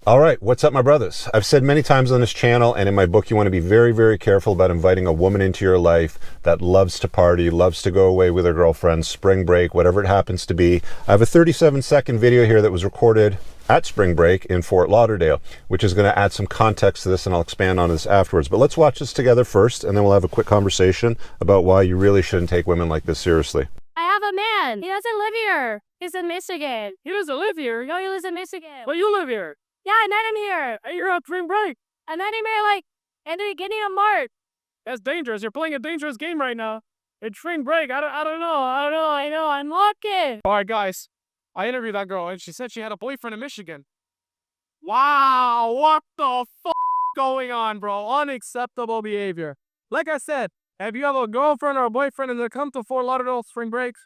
All right, what's up, my brothers? I've said many times on this channel and in my book, you want to be very, very careful about inviting a woman into your life that loves to party, loves to go away with her girlfriends, spring break, whatever it happens to be. I have a 37-second video here that was recorded at spring break in Fort Lauderdale, which is going to add some context to this, and I'll expand on this afterwards. But let's watch this together first, and then we'll have a quick conversation about why you really shouldn't take women like this seriously. I have a man. He doesn't live here. He's in Michigan. He doesn't live here. No, he lives in Michigan. But you live here. Yeah, I met him here. You're on spring break. I met him here in the beginning of March. That's dangerous. You're playing a dangerous game right now. It's spring break. I don't know. I know. I'm lucky. All right, guys. I interviewed that girl, and she said she had a boyfriend in Michigan. Wow, what the f*** going on, bro? Unacceptable behavior. Like I said, if you have a girlfriend or a boyfriend and they come to Fort Lauderdale spring breaks,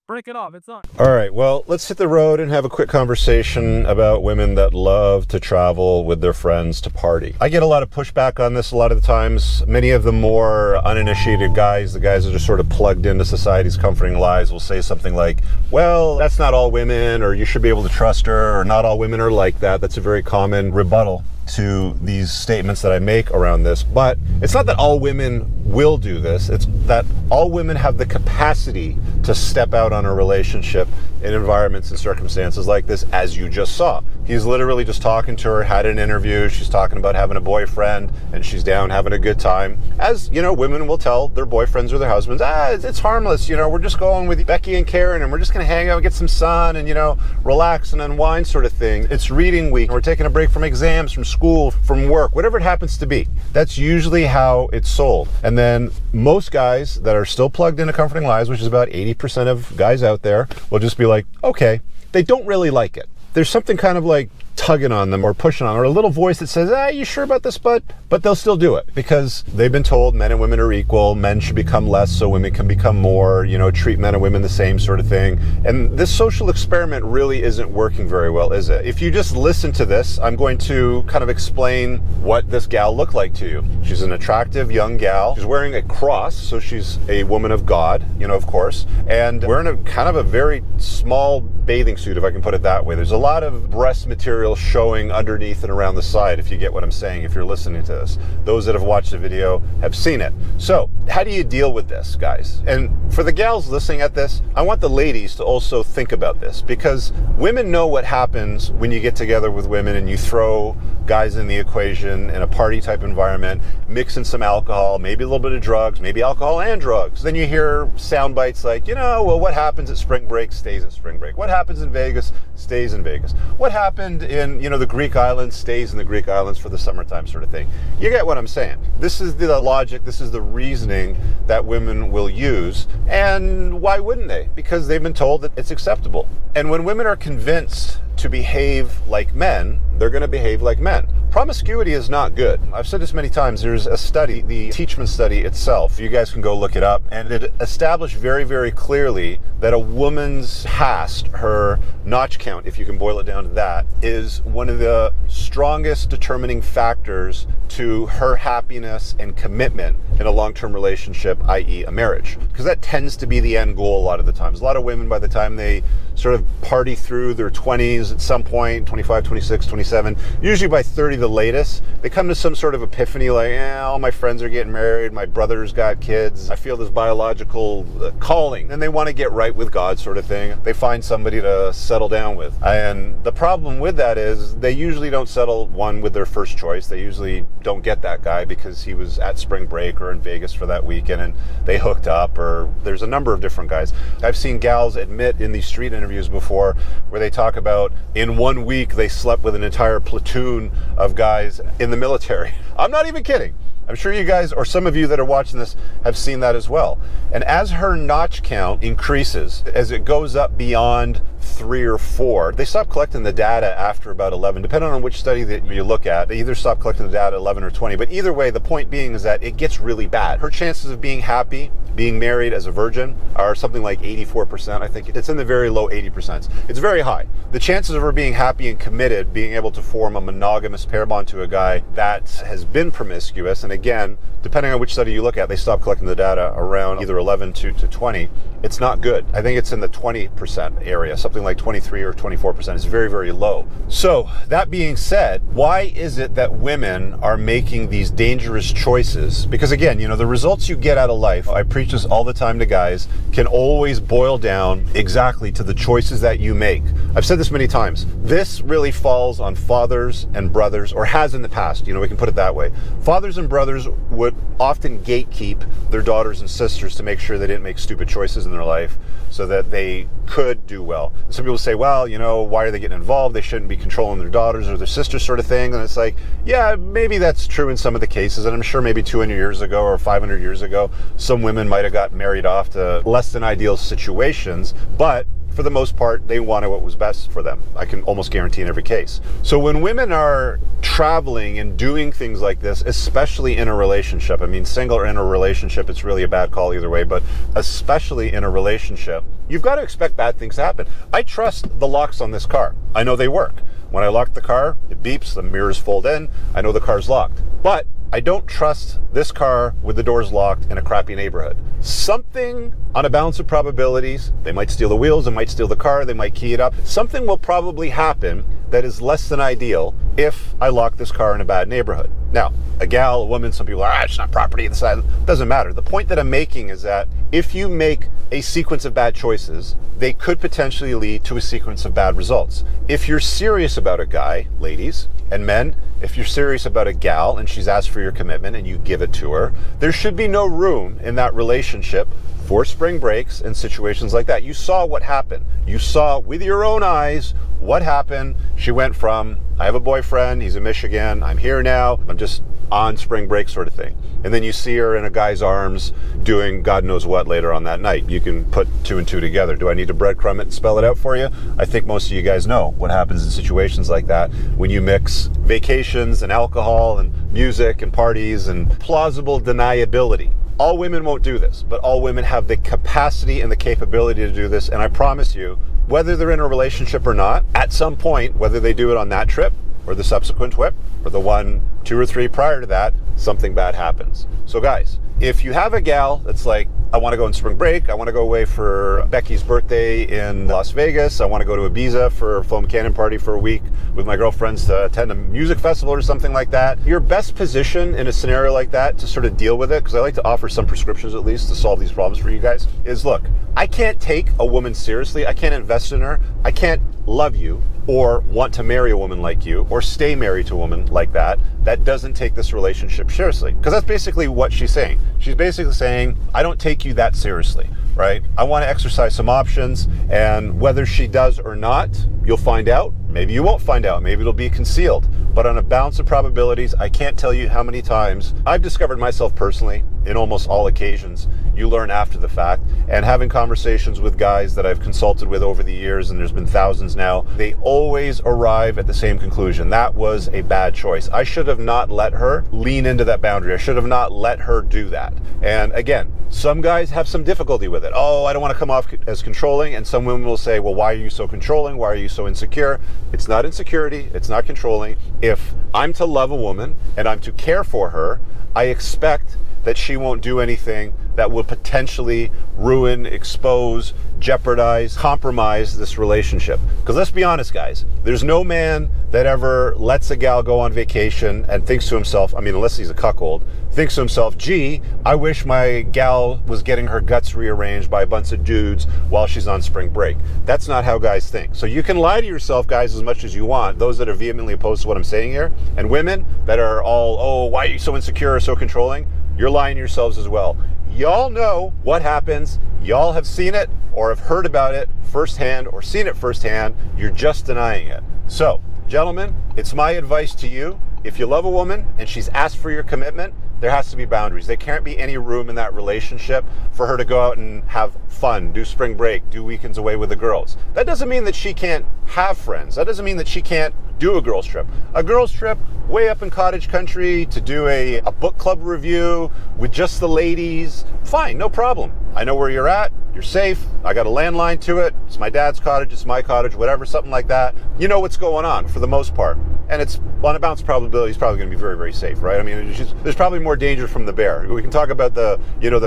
break it off. It's on. All right, well, let's hit the road and have a quick conversation about women that love to travel with their friends to party. I get a lot of pushback on this a lot of the times. Many of the more uninitiated guys, the guys that are sort of plugged into society's comforting lies, will say something like, well, that's not all women, or you should be able to trust her, or not all women are like that. That's a very common rebuttal to these statements that I make around this. But it's not that all women will do this. It's that all women have the capacity to step out on a relationship in environments and circumstances like this, as you just saw. He's literally just talking to her, had an interview. She's talking about having a boyfriend, and she's down having a good time. As, you know, women will tell their boyfriends or their husbands, it's harmless, you know, we're just going with Becky and Karen, and we're just gonna hang out and get some sun and, you know, relax and unwind sort of thing. It's reading week, we're taking a break from exams, from school, from work, whatever it happens to be. That's usually how it's sold. And then most guys that are still plugged into comforting lies, which is about 80% of guys out there, will just be like, okay, they don't really like it. There's something kind of like tugging on them or pushing on, or a little voice that says, you sure about this, bud? But they'll still do it because they've been told men and women are equal, men should become less so women can become more, you know, treat men and women the same sort of thing. And this social experiment really isn't working very well, is it? If you just listen to this, I'm going to kind of explain what this gal looked like to you. She's an attractive young gal. She's wearing a cross, so she's a woman of God, you know, of course, and wearing a kind of a very small bathing suit, if I can put it that way. There's a lot of breast material showing underneath and around the side, if you get what I'm saying, if you're listening to this. Those that have watched the video have seen it. So how do you deal with this, guys? And for the gals listening at this, I want the ladies to also think about this, because women know what happens when you get together with women and you throw guys in the equation in a party type environment, mix in some alcohol, maybe a little bit of drugs, maybe alcohol and drugs. Then you hear sound bites like, you know, well, what happens at spring break stays at spring break. What happens in Vegas stays in Vegas. What happened in, you know, the Greek islands stays in the Greek islands for the summertime sort of thing. You get what I'm saying? This is the logic, this is the reasoning that women will use. And why wouldn't they? Because they've been told that it's acceptable. And when women are convinced to behave like men, they're going to behave like men. Promiscuity is not good. I've said this many times. There's a study, the Teachman study itself. You guys can go look it up. And it established very, very clearly that a woman's past, her notch count, if you can boil it down to that, is one of the strongest determining factors to her happiness and commitment in a long-term relationship, i.e. a marriage. Because that tends to be the end goal a lot of the times. A lot of women, by the time they sort of party through their 20s at some point, 25, 26, 27, usually by 30 the latest, they come to some sort of epiphany like, all my friends are getting married, my brother's got kids, I feel this biological calling, and they want to get right with God sort of thing. They find somebody to settle down with. And the problem with that is they usually don't settle one with their first choice. They usually don't get that guy because he was at spring break or in Vegas for that weekend and they hooked up, or there's a number of different guys. I've seen gals admit in these street interviews before where they talk about in 1 week they slept with an entire platoon of guys in the military. I'm not even kidding. I'm sure you guys, or some of you that are watching this, have seen that as well. And as her notch count increases, as it goes up beyond 3 or 4, they stop collecting the data after about 11, depending on which study that you look at. They either stop collecting the data at 11 or 20, but either way, the point being is that it gets really bad. Her chances of being happy, being married as a virgin, are something like 84%. I think it's in the very low 80%. It's very high. The chances of her being happy and committed, being able to form a monogamous pair bond to a guy that has been promiscuous, and again, depending on which study you look at, they stop collecting the data around either 11 to 20. It's not good. I think it's in the 20% area, something something like 23 or 24%. It's very, very low. So that being said, why is it that women are making these dangerous choices? Because again, the results you get out of life, I preach this all the time to guys, can always boil down exactly to the choices that you make. I've said this many times. This really falls on fathers and brothers, or has in the past, we can put it that way. Fathers and brothers would often gatekeep their daughters and sisters to make sure they didn't make stupid choices in their life so that they could do well. And some people say, well, why are they getting involved? They shouldn't be controlling their daughters or their sisters, sort of thing. And it's like, yeah, maybe that's true in some of the cases. And I'm sure maybe 200 years ago or 500 years ago, some women might have got married off to less than ideal situations. But for the most part, they wanted what was best for them. I can almost guarantee in every case. So when women are traveling and doing things like this, especially in a relationship, single or in a relationship, it's really a bad call either way, but especially in a relationship, you've got to expect bad things to happen. I trust the locks on this car. I know they work. When I lock the car, it beeps, the mirrors fold in, I know the car's locked. But I don't trust this car with the doors locked in a crappy neighborhood. Something on a balance of probabilities, they might steal the wheels, they might steal the car, they might key it up. Something will probably happen that is less than ideal if I lock this car in a bad neighborhood. Now, a gal, a woman, some people are, it's not property, doesn't matter. The point that I'm making is that if you make a sequence of bad choices, they could potentially lead to a sequence of bad results. If you're serious about a guy, ladies and men, if you're serious about a gal and she's asked for your commitment and you give it to her, there should be no room in that relationship for spring breaks and situations like that. You saw what happened. You saw with your own eyes what happened. She went from, I have a boyfriend, he's in Michigan, I'm here now, I'm just on spring break sort of thing. And then you see her in a guy's arms doing God knows what later on that night. You can put two and two together. Do I need to breadcrumb it and spell it out for you? I think most of you guys know what happens in situations like that when you mix vacations and alcohol and music and parties and plausible deniability. All women won't do this, but all women have the capacity and the capability to do this. And I promise you, whether they're in a relationship or not, at some point, whether they do it on that trip or the subsequent trip or the 1, 2, or 3 prior to that, something bad happens. So guys, if you have a gal that's like, I want to go on spring break, I want to go away for Becky's birthday in Las Vegas, I want to go to Ibiza for a Foam Cannon party for a week with my girlfriends to attend a music festival or something like that, your best position in a scenario like that to sort of deal with it, because I like to offer some prescriptions at least to solve these problems for you guys, is look, I can't take a woman seriously, I can't invest in her, I can't love you or want to marry a woman like you or stay married to a woman like that doesn't take this relationship seriously. Because that's basically what she's saying. She's basically saying, I don't take you that seriously, right? I want to exercise some options, and whether she does or not, you'll find out. Maybe you won't find out. Maybe it'll be concealed. But on a balance of probabilities, I can't tell you how many times I've discovered myself personally, in almost all occasions, you learn after the fact. And having conversations with guys that I've consulted with over the years, and there's been thousands now, they always arrive at the same conclusion. That was a bad choice. I should have not let her lean into that boundary. I should have not let her do that. And again, some guys have some difficulty with it. Oh, I don't want to come off as controlling. And some women will say, well, why are you so controlling? Why are you so insecure? It's not insecurity. It's not controlling. If I'm to love a woman and I'm to care for her, I expect that she won't do anything that will potentially ruin, expose, jeopardize, compromise this relationship. Because let's be honest, guys, there's no man that ever lets a gal go on vacation and thinks to himself, unless he's a cuckold, thinks to himself, gee, I wish my gal was getting her guts rearranged by a bunch of dudes while she's on spring break. That's not how guys think. So you can lie to yourself, guys, as much as you want, those that are vehemently opposed to what I'm saying here, and women that are all, oh, why are you so insecure or so controlling? You're lying to yourselves as well. Y'all know what happens. Y'all have seen it or have heard about it firsthand or seen it firsthand. You're just denying it. So, gentlemen, it's my advice to you. If you love a woman and she's asked for your commitment, there has to be boundaries. There can't be any room in that relationship for her to go out and have fun, do spring break, do weekends away with the girls. That doesn't mean that she can't have friends. That doesn't mean that she can't do a girls trip. A girls trip way up in cottage country to do a book club review with just the ladies, fine, no problem. I know where you're at. You're safe. I got a landline to it. It's my dad's cottage. It's my cottage, whatever, something like that. You know what's going on for the most part. and it's on a bounce probability, he's probably going to be very, very safe, right? I mean, there's probably more danger from the bear. We can talk about the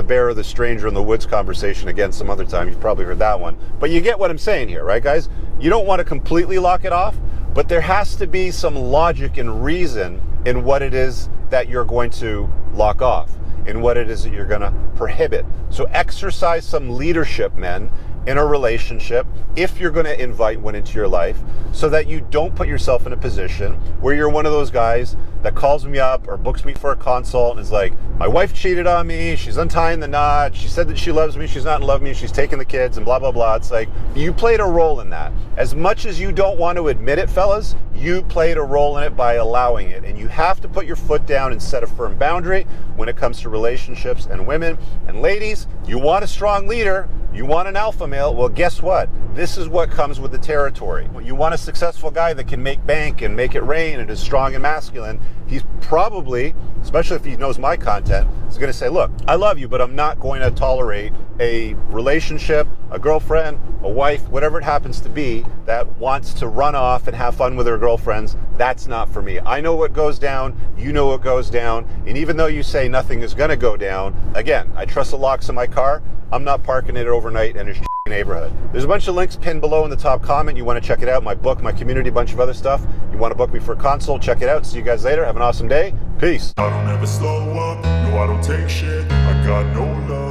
bear or the stranger in the woods conversation again some other time. You've probably heard that one. But you get what I'm saying here, right, guys? You don't want to completely lock it off, but there has to be some logic and reason in what it is that you're going to lock off, in what it is that you're going to prohibit. So exercise some leadership, men, in a relationship if you're going to invite one into your life, so that you don't put yourself in a position where you're one of those guys that calls me up or books me for a consult and is like, my wife cheated on me, she's untying the knot, she said that she loves me, she's not in love with me, she's taking the kids, and blah, blah, blah. It's like, you played a role in that. As much as you don't want to admit it, fellas, you played a role in it by allowing it. And you have to put your foot down and set a firm boundary when it comes to relationships and women. And ladies, you want a strong leader, you want an alpha male, well, guess what? This is what comes with the territory. You want a successful guy that can make bank and make it rain and is strong and masculine. He's probably, especially if he knows my content, is going to say, look, I love you, but I'm not going to tolerate a relationship, a girlfriend, a wife, whatever it happens to be, that wants to run off and have fun with her girlfriends. That's not for me. I know what goes down. You know what goes down. And even though you say nothing is going to go down, again, I trust the locks in my car. I'm not parking it overnight in a neighborhood. There's a bunch of links pinned below in the top comment. You want to check it out. My book, my community, a bunch of other stuff. You want to book me for a consult, check it out. See you guys later. Have an awesome day. Peace. I don't ever slow up. No, I don't take shit. I got no love.